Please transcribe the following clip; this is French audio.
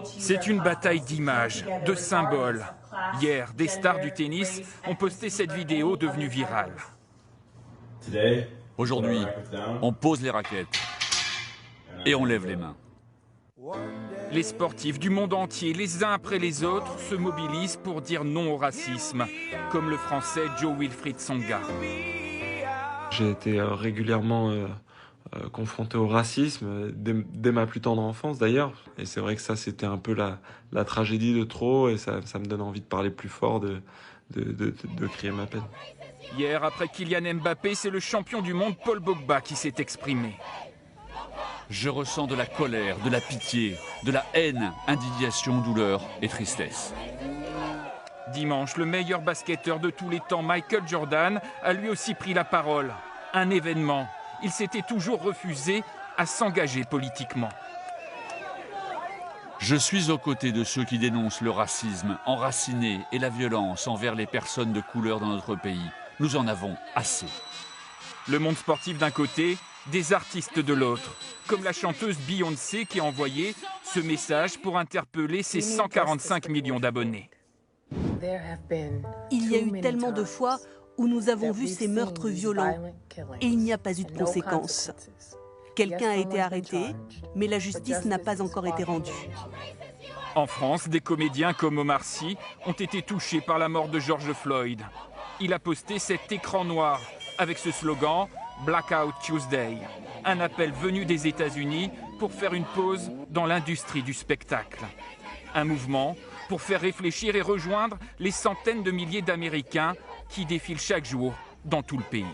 C'est une bataille d'images, de symboles. Hier, des stars du tennis ont posté cette vidéo devenue virale. Aujourd'hui, on pose les raquettes et on lève les mains. Les sportifs du monde entier, les uns après les autres, se mobilisent pour dire non au racisme, comme le français Joe Wilfried Tsonga. J'ai été régulièrement confronté au racisme, dès ma plus tendre enfance d'ailleurs. Et c'est vrai que ça, c'était un peu la tragédie de trop, et ça me donne envie de parler plus fort, de crier ma peine. Hier, après Kylian Mbappé, c'est le champion du monde Paul Pogba qui s'est exprimé. Je ressens de la colère, de la pitié, de la haine, indignation, douleur et tristesse. Dimanche, le meilleur basketteur de tous les temps, Michael Jordan, a lui aussi pris la parole. Un événement. Il s'était toujours refusé à s'engager politiquement. Je suis aux côtés de ceux qui dénoncent le racisme enraciné et la violence envers les personnes de couleur dans notre pays. Nous en avons assez. Le monde sportif d'un côté, des artistes de l'autre, comme la chanteuse Beyoncé qui a envoyé ce message pour interpeller ses 145 millions d'abonnés. Il y a eu tellement de fois où nous avons vu ces meurtres violents et il n'y a pas eu de conséquences. Quelqu'un a été arrêté, mais la justice n'a pas encore été rendue. En France, des comédiens comme Omar Sy ont été touchés par la mort de George Floyd. Il a posté cet écran noir avec ce slogan « Blackout Tuesday », un appel venu des États-Unis pour faire une pause dans l'industrie du spectacle. Un mouvement pour faire réfléchir et rejoindre les centaines de milliers d'Américains qui défilent chaque jour dans tout le pays.